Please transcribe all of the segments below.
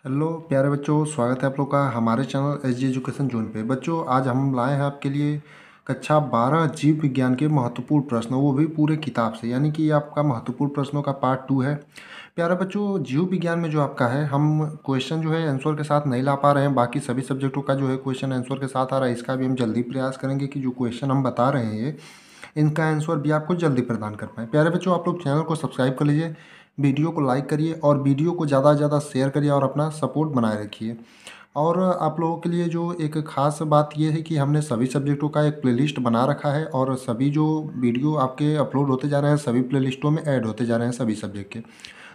Hello प्यारे बच्चों, स्वागत है आप लोग का हमारे channel S G education zone पे। बच्चों, आज हम लाए हैं आपके लिए कक्षा 12 जीव विज्ञान के महत्वपूर्ण प्रश्न, वो भी पूरे किताब से, यानी कि ये आपका महत्वपूर्ण प्रश्नों का पार्ट 2 है। प्यारे बच्चों, जीव विज्ञान में जो आपका है, हम क्वेश्चन जो है आंसर के साथ नहीं ला पा रहे हैं। बाकी सभी सब्जेक्टों का जो है क्वेश्चन आंसर के साथ आ रहा है। इसका भी हम जल्दी प्रयास करेंगे कि जो क्वेश्चन हम बता रहे हैं ये इनका आंसर भी आपको जल्दी प्रदान कर पाएँ। प्यारे बच्चों, आप लोग चैनल को सब्सक्राइब कर लीजिए, वीडियो को लाइक करिए और वीडियो को ज़्यादा से ज़्यादा शेयर करिए और अपना सपोर्ट बनाए रखिए। और आप लोगों के लिए जो एक ख़ास बात ये है कि हमने सभी सब्जेक्टों का एक प्लेलिस्ट बना रखा है और सभी जो वीडियो आपके अपलोड होते जा रहे हैं सभी प्लेलिस्टों में ऐड होते जा रहे हैं सभी सब्जेक्ट के।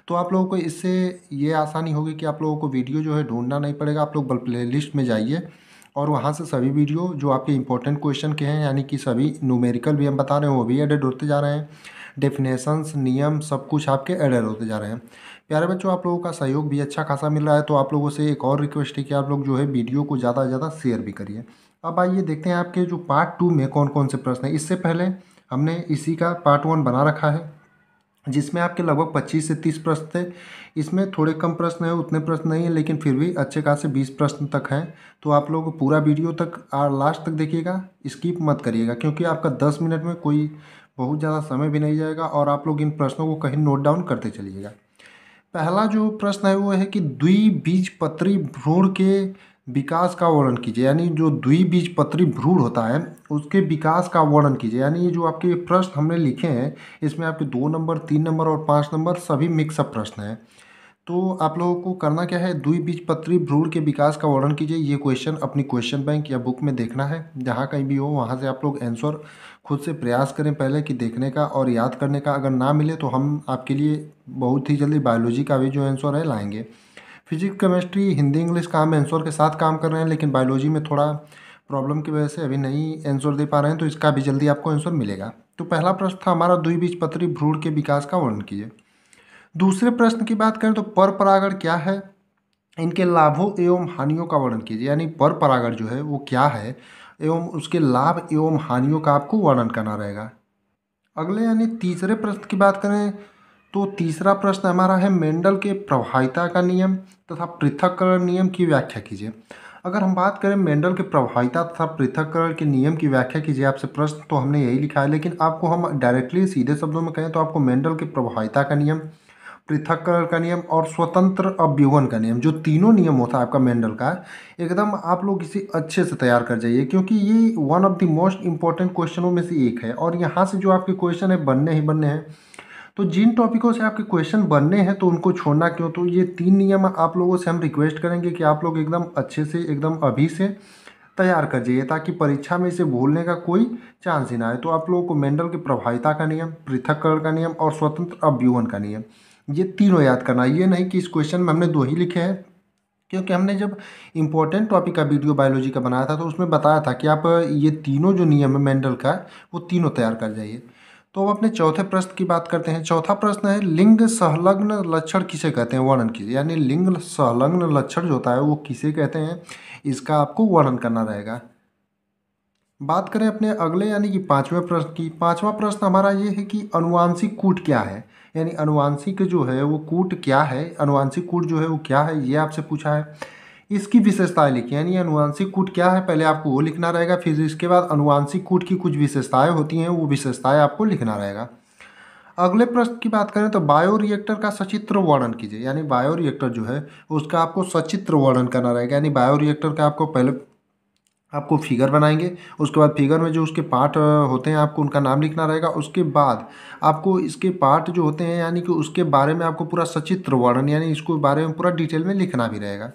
तो आप लोगों को इससे ये आसानी होगी कि आप लोगों को वीडियो जो है ढूंढना नहीं पड़ेगा। आप लोग बस प्लेलिस्ट में जाइए और वहाँ से सभी वीडियो जो आपके इंपॉर्टेंट क्वेश्चन के हैं, यानी कि सभी न्यूमेरिकल भी हम बता रहे हैं वो भी एडेड होते जा रहे हैं। डेफिनेशंस, नियम, सब कुछ आपके एडेड होते जा रहे हैं। प्यारे बच्चों, आप लोगों का सहयोग भी अच्छा खासा मिल रहा है, तो आप लोगों से एक और रिक्वेस्ट है कि आप लोग जो है वीडियो को ज़्यादा से ज़्यादा शेयर भी करिए। अब आइए देखते हैं आपके जो पार्ट 2 में कौन कौन से प्रश्न हैं। इससे पहले हमने इसी का पार्ट 1 बना रखा है जिसमें आपके लगभग 25 से 30 प्रश्न थे। इसमें थोड़े कम प्रश्न हैं, उतने प्रश्न नहीं हैं, लेकिन फिर भी अच्छे खासे 20 प्रश्न तक हैं। तो आप लोग पूरा वीडियो तक और लास्ट तक देखिएगा, स्किप मत करिएगा, क्योंकि आपका 10 मिनट में कोई बहुत ज़्यादा समय भी नहीं जाएगा और आप लोग इन प्रश्नों को कहीं नोट डाउन करते चलिएगा। पहला जो प्रश्न है वो है कि द्विबीजपत्री भ्रूण के विकास का वर्णन कीजिए। यानी जो द्विबीजपत्री भ्रूण होता है उसके विकास का वर्णन कीजिए। यानी ये जो आपके प्रश्न हमने लिखे हैं इसमें आपके 2 नंबर, 3 नंबर और 5 नंबर सभी मिक्सअप प्रश्न हैं। तो आप लोगों को करना क्या है, द्विबीजपत्री भ्रूण के विकास का वर्णन कीजिए। ये क्वेश्चन अपनी क्वेश्चन बैंक या बुक में देखना है, जहाँ कहीं भी हो वहाँ से आप लोग आंसर खुद से प्रयास करें पहले कि देखने का और याद करने का। अगर ना मिले तो हम आपके लिए बहुत ही जल्दी बायोलॉजी का भी जो आंसर है लाएंगे। फिजिक्स, केमिस्ट्री, हिंदी, इंग्लिश का हम आंसर के साथ काम कर रहे हैं, लेकिन बायोलॉजी में थोड़ा प्रॉब्लम की वजह से अभी नहीं आंसर दे पा रहे हैं, तो इसका भी जल्दी आपको आंसर मिलेगा। तो पहला प्रश्न था हमारा, द्विबीजपत्री भ्रूण के विकास का वर्णन कीजिए। दूसरे प्रश्न की बात करें तो पर परागण क्या है, इनके लाभों एवं हानियों का वर्णन कीजिए। यानी पर परागण जो है वो क्या है एवं उसके लाभ एवं हानियों का आपको वर्णन करना रहेगा। अगले यानी तीसरे प्रश्न की बात करें तो तीसरा प्रश्न हमारा है, मेंडल के प्रभाविता का नियम तथा पृथक्करण नियम की व्याख्या कीजिए। अगर हम बात करें मेंडल के प्रभाविता तथा पृथक्करण के नियम की व्याख्या कीजिए आपसे प्रश्न, तो हमने यही लिखा है, लेकिन आपको हम डायरेक्टली सीधे शब्दों में कहें तो आपको मेंडल के प्रभाविता का नियम, पृथक्करण का नियम और स्वतंत्र अवयवन का नियम, जो तीनों नियम होता है आपका मेंडल का, एकदम आप लोग इसे अच्छे से तैयार कर जाइए, क्योंकि ये one of the most important क्वेश्चनों में से एक है और यहाँ से जो आपके क्वेश्चन है बनने ही बनने हैं। तो जिन टॉपिकों से आपके क्वेश्चन बनने हैं तो उनको छोड़ना क्यों। तो ये 3 नियम आप लोगों से हम रिक्वेस्ट करेंगे कि आप लोग एकदम अच्छे से एकदम अभी से तैयार कर जाइए, ताकि परीक्षा में इसे भूलने का कोई चांस ही ना आए। तो आप लोगों को मेंडल की प्रभाविता का नियम, पृथक्करण का नियम और स्वतंत्र अवयवन का नियम, ये तीनों याद करना। ये नहीं कि इस क्वेश्चन में हमने 2 ही लिखे हैं, क्योंकि हमने जब इम्पोर्टेंट टॉपिक का वीडियो बायोलॉजी का बनाया था तो उसमें बताया था कि आप ये तीनों जो नियम है मेंडल का वो तीनों तैयार कर जाइए। तो अब अपने चौथे प्रश्न की बात करते हैं। चौथा प्रश्न है, लिंग संलग्न लक्षण किसे कहते हैं, वर्णन कीजिए। यानी लिंग संलग्न लक्षण जो होता है वो किसे कहते हैं, इसका आपको वर्णन करना रहेगा। बात करें अपने अगले यानी कि पांचवें प्रश्न की। पांचवा प्रश्न हमारा ये है कि अनुवांशिक कूट क्या है। यानी अनुवांशिक जो है वो कूट क्या है, अनुवांशिक कूट जो है वो क्या है, ये आपसे पूछा है। इसकी विशेषताएं लिखिए। यानी अनुवांशिक कूट क्या है पहले आपको वो लिखना रहेगा, फिर इसके बाद अनुवांशिक कूट की कुछ विशेषताएं होती हैं वो विशेषताएं आपको लिखना रहेगा। अगले प्रश्न की बात करें तो बायोरिएक्टर का सचित्र वर्णन कीजिए। यानी बायोरिएक्टर जो है उसका आपको सचित्र वर्णन करना रहेगा। यानी बायोरिएक्टर का आपको पहले आपको फिगर बनाएंगे, उसके बाद फिगर में जो उसके पार्ट होते हैं आपको उनका नाम लिखना रहेगा। उसके बाद आपको इसके पार्ट जो होते हैं यानी कि उसके बारे में आपको पूरा सचित्र वर्णन यानी इसको बारे में पूरा डिटेल में लिखना भी रहेगा।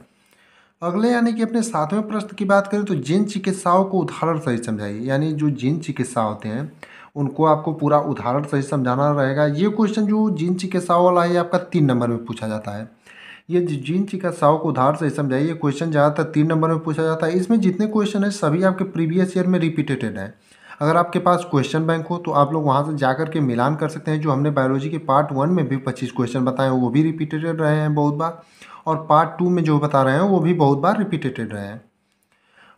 अगले यानी कि अपने 7वें प्रश्न की बात करें तो जिन चिकित्साओं को उदाहरण सहित समझाइए। यानी जो जिन चिकित्सा होते हैं उनको आपको पूरा उदाहरण सहित समझाना रहेगा। ये क्वेश्चन जो जिन चिकित्साओं वाला है आपका 3 नंबर में पूछा जाता है। ये जिन चिकित्साओं को उदाहरण से समझाइए, ये क्वेश्चन ज़्यादातर 3 नंबर में पूछा जाता है। इसमें जितने क्वेश्चन है सभी आपके प्रीवियस ईयर में रिपीटेड हैं। अगर आपके पास क्वेश्चन बैंक हो तो आप लोग वहाँ से जाकर के मिलान कर सकते हैं। जो हमने बायोलॉजी के पार्ट 1 में भी 25 क्वेश्चन बताए हैं वो भी रिपीटेड रहे हैं बहुत बार, और पार्ट 2 में जो बता रहे हैं वो भी बहुत बार रिपीटेड रहे हैं।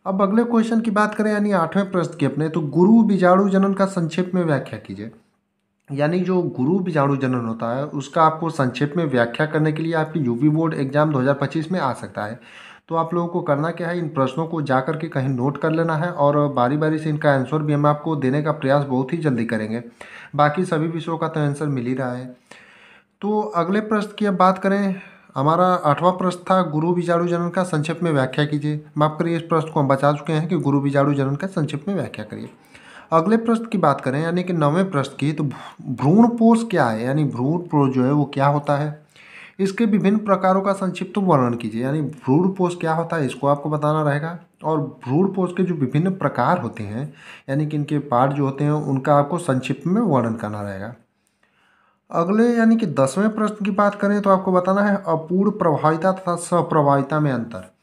अब अगले क्वेश्चन की बात करें यानी 8वें प्रश्न की अपने, तो गुरु बीजाणु जनन का संक्षेप में व्याख्या कीजिए। यानी जो गुरु बीजाणु जनन होता है उसका आपको संक्षेप में व्याख्या करने के लिए आपकी यूपी बोर्ड एग्जाम 2025 में आ सकता है। तो आप लोगों को करना क्या है, इन प्रश्नों को जा कर के कहीं नोट कर लेना है और बारी बारी से इनका आंसर भी हम आपको देने का प्रयास बहुत ही जल्दी करेंगे। बाकी सभी विषयों का तो आंसर मिल ही रहा है। तो अगले प्रश्न की अब बात करें, हमारा 8वां प्रश्न था गुरु बीजाणु जनन का संक्षेप में व्याख्या कीजिए। माफ करिए, इस प्रश्न को हम बचा चुके हैं कि गुरु बीजाणु जनन का संक्षेप में व्याख्या करिए। अगले प्रश्न की बात करें यानी कि 9वें प्रश्न की, तो भ्रूणपोष क्या है, यानी भ्रूणपोष जो है वो क्या होता है, इसके विभिन्न प्रकारों का संक्षिप्त वर्णन कीजिए। यानी भ्रूणपोष क्या होता है इसको आपको बताना रहेगा, और भ्रूणपोष के जो विभिन्न प्रकार होते हैं यानी कि इनके पार्ट जो होते हैं उनका आपको संक्षिप्त में वर्णन करना रहेगा। अगले यानी कि 10वें प्रश्न की बात करें तो आपको बताना है अपूर्ण प्रभाविता तथा सप्रभाविता में अंतर।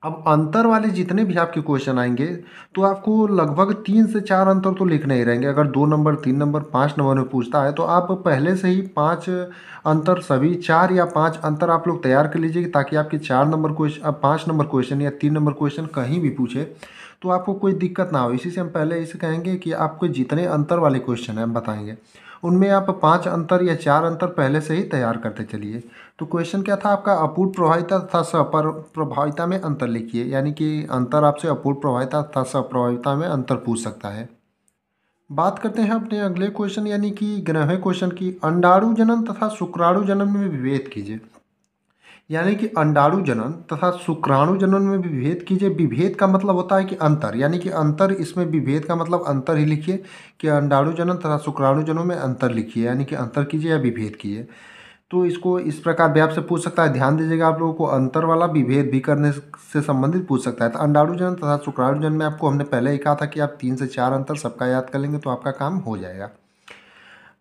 अब अंतर वाले जितने भी आपके क्वेश्चन आएंगे तो आपको लगभग 3 से 4 अंतर तो लिखने ही रहेंगे। अगर 2 नंबर 3 नंबर 5 नंबर में पूछता है तो आप पहले से ही 5 अंतर, सभी 4 या 5 अंतर आप लोग तैयार कर लीजिए ताकि आपके 4 नंबर क्वेश्चन, 5 नंबर क्वेश्चन या 3 नंबर क्वेश्चन कहीं भी पूछे तो आपको कोई दिक्कत ना हो। इसी से हम पहले इसे कहेंगे कि आपको जितने अंतर वाले क्वेश्चन हैं हम बताएंगे उनमें आप 5 अंतर या 4 अंतर पहले से ही तैयार करते चलिए। तो क्वेश्चन क्या था आपका, अपूर्ण प्रभाविता तथा सपर प्रभाविता में अंतर लिखिए। यानी कि अंतर आपसे अपूर्ण प्रभाविता तथा सप्रभाविता में अंतर पूछ सकता है। बात करते हैं अपने अगले क्वेश्चन यानी कि 11वें क्वेश्चन की, अंडाणु जनन तथा शुक्राणु जनन में विभेद कीजिए। यानी कि अंडाणु जनन तथा शुक्राणु जनन में विभेद कीजिए। विभेद का मतलब होता है कि अंतर, यानी कि अंतर, इसमें विभेद का मतलब अंतर ही लिखिए कि अंडाणु जनन तथा शुक्राणु जनन में अंतर लिखिए, यानी कि अंतर कीजिए या विभेद कीजिए। तो इसको इस प्रकार भी आपसे पूछ सकता है। ध्यान दीजिएगा, आप लोगों को अंतर वाला विभेद भी करने से संबंधित पूछ सकता है। तो अंडाणु जनन तथा शुक्राणु जनन में आपको हमने पहले ही कहा था कि आप 3 से 4 अंतर सबका याद कर लेंगे तो आपका काम हो जाएगा।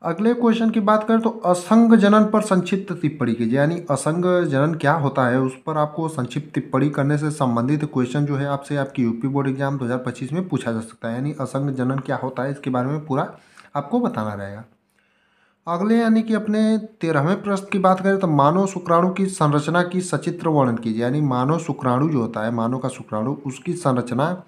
अगले क्वेश्चन की बात करें तो असंग जनन पर संक्षिप्त टिप्पणी कीजिए। यानी असंग जनन क्या होता है उस पर आपको संक्षिप्त टिप्पणी करने से संबंधित क्वेश्चन जो है आपसे आपकी यूपी बोर्ड एग्जाम 2025 में पूछा जा सकता है। यानी असंग जनन क्या होता है इसके बारे में पूरा आपको बताना रहेगा। अगले यानी कि अपने 13वें प्रश्न की बात करें तो मानव शुक्राणु की संरचना की सचित्र वर्णन कीजिए। यानी मानव शुक्राणु जो होता है, मानव का शुक्राणु, उसकी संरचना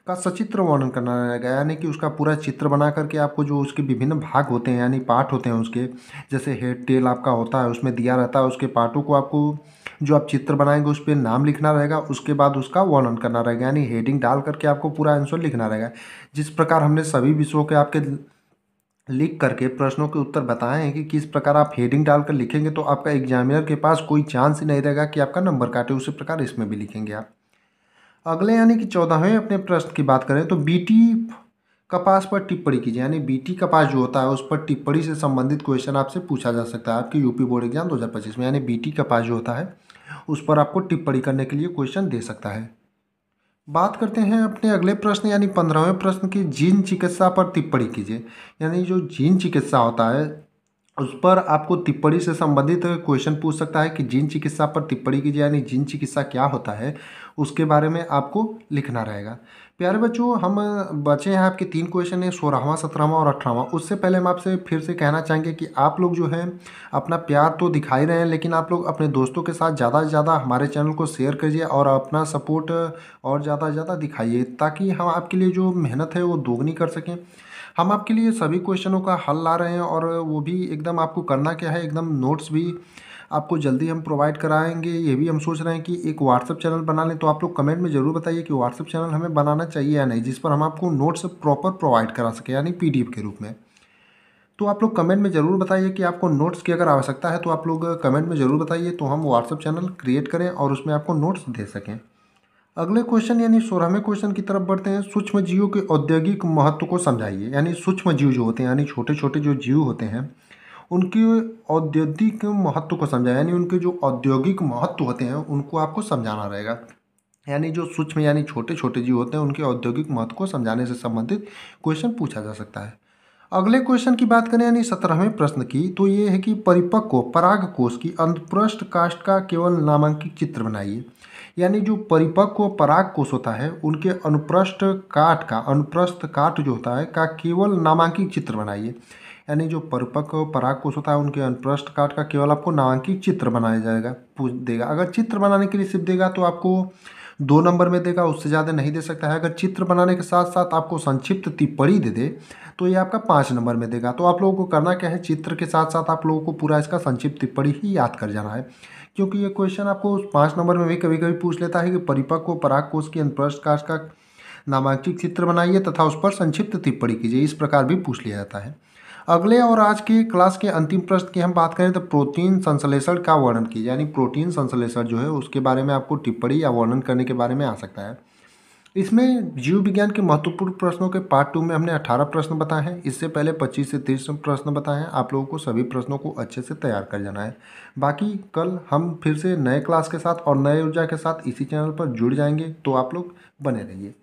का सचित्र वर्णन करना रहेगा। यानी कि उसका पूरा चित्र बना करके आपको जो उसके विभिन्न भाग होते हैं यानी पार्ट होते हैं उसके, जैसे हेड टेल आपका होता है उसमें दिया रहता है, उसके पार्टों को आपको जो आप चित्र बनाएंगे उस पर नाम लिखना रहेगा, उसके बाद उसका वर्णन करना रहेगा। यानी हेडिंग डाल करके आपको पूरा आंसर लिखना रहेगा। जिस प्रकार हमने सभी विषयों के आपके लिख करके प्रश्नों के उत्तर बताए हैं कि किस प्रकार आप हेडिंग डालकर लिखेंगे तो आपका एग्जामिनर के पास कोई चांस ही नहीं रहेगा कि आपका नंबर काटे। उसी प्रकार इसमें भी लिखेंगे आप। अगले यानी कि 14वें अपने प्रश्न की बात करें तो बीटी कपास पर टिप्पणी कीजिए। यानी बीटी कपास जो होता है उस पर टिप्पणी से संबंधित क्वेश्चन आपसे पूछा जा सकता है आपके यूपी बोर्ड एग्जाम 2025 में। यानी बीटी कपास जो होता है उस पर आपको टिप्पणी करने के लिए क्वेश्चन दे सकता है। बात करते हैं अपने अगले प्रश्न यानी 15वें प्रश्न की, जीन चिकित्सा पर टिप्पणी कीजिए। यानी जो जीन चिकित्सा होता है उस पर आपको टिप्पणी से संबंधित क्वेश्चन पूछ सकता है कि जीन चिकित्सा पर टिप्पणी कीजिए। यानी जीन चिकित्सा क्या होता है उसके बारे में आपको लिखना रहेगा। प्यारे बच्चों, हम बचे हैं आपके 3 क्वेश्चन है, 16वां 17वां और 18वां। उससे पहले हम आपसे फिर से कहना चाहेंगे कि आप लोग जो है अपना प्यार तो दिखा ही रहे हैं, लेकिन आप लोग अपने दोस्तों के साथ ज़्यादा से ज़्यादा हमारे चैनल को शेयर कीजिए और अपना सपोर्ट और ज़्यादा से ज़्यादा दिखाइए ताकि हम आपके लिए जो मेहनत है वो दोगुनी कर सकें। हम आपके लिए सभी क्वेश्चनों का हल ला रहे हैं और वो भी एकदम आपको करना क्या है, एकदम नोट्स भी आपको जल्दी हम प्रोवाइड कराएंगे। ये भी हम सोच रहे हैं कि एक व्हाट्सअप चैनल बना लें। तो आप लोग कमेंट में ज़रूर बताइए कि व्हाट्सअप चैनल हमें बनाना चाहिए या नहीं, जिस पर हम आपको नोट्स प्रॉपर प्रोवाइड करा सकें यानी पीडीएफ के रूप में। तो आप लोग कमेंट में ज़रूर बताइए कि आपको नोट्स की अगर आवश्यकता है तो आप लोग कमेंट में ज़रूर बताइए तो हम व्हाट्सअप चैनल क्रिएट करें और उसमें आपको नोट्स दे सकें। अगले क्वेश्चन यानी 16वें क्वेश्चन की तरफ बढ़ते हैं। सूक्ष्म जीवों के औद्योगिक महत्व को समझाइए। यानी सूक्ष्म जीव जो होते हैं यानी छोटे छोटे जो जीव होते हैं उनके औद्योगिक महत्व को समझाएं। यानी उनके जो औद्योगिक महत्व होते हैं उनको आपको समझाना रहेगा। यानी जो सूक्ष्म यानी छोटे छोटे जीव होते हैं उनके औद्योगिक महत्व को समझाने से संबंधित क्वेश्चन पूछा जा सकता है। अगले क्वेश्चन की बात करें यानी 17वें प्रश्न की, तो ये है कि परिपक्व परागकोश की अंतःपृष्ठ काष्ठ का केवल नामांकित चित्र बनाइए। यानी जो परिपक्व पराग कोश होता है उनके अनुप्रस्थ काट जो होता है का केवल नामांकित चित्र बनाइए। यानी जो परिपक्व पराग कोश होता है उनके अनुप्रस्थ काट का केवल आपको नामांकित चित्र बनाया जाएगा, पूछ देगा। अगर चित्र बनाने के लिए सिर्फ देगा तो आपको 2 नंबर में देगा, उससे ज़्यादा नहीं दे सकता है। अगर चित्र बनाने के साथ साथ आपको संक्षिप्त टिप्पणी दे दे तो ये आपका 5 नंबर में देगा। तो आप लोगों को करना क्या है, चित्र के साथ साथ आप लोगों को पूरा इसका संक्षिप्त टिप्पणी ही याद कर जाना है, क्योंकि ये क्वेश्चन आपको 5 नंबर में भी कभी कभी पूछ लेता है कि परिपक्व व परागकोश की अनुप्रस्थ काष्ठ का नामांकित चित्र बनाइए तथा उस पर संक्षिप्त टिप्पणी कीजिए, इस प्रकार भी पूछ लिया जाता है। अगले और आज के क्लास के अंतिम प्रश्न की हम बात करें तो प्रोटीन संश्लेषण का वर्णन कीजिए, यानी प्रोटीन संश्लेषण जो है उसके बारे में आपको टिप्पणी या वर्णन करने के बारे में आ सकता है। इसमें जीव विज्ञान के महत्वपूर्ण प्रश्नों के पार्ट 2 में हमने 18 प्रश्न बताए हैं। इससे पहले 25 से 30 प्रश्न बताए हैं। आप लोगों को सभी प्रश्नों को अच्छे से तैयार कर जाना है। बाकी कल हम फिर से नए क्लास के साथ और नए ऊर्जा के साथ इसी चैनल पर जुड़ जाएंगे, तो आप लोग बने रहिए।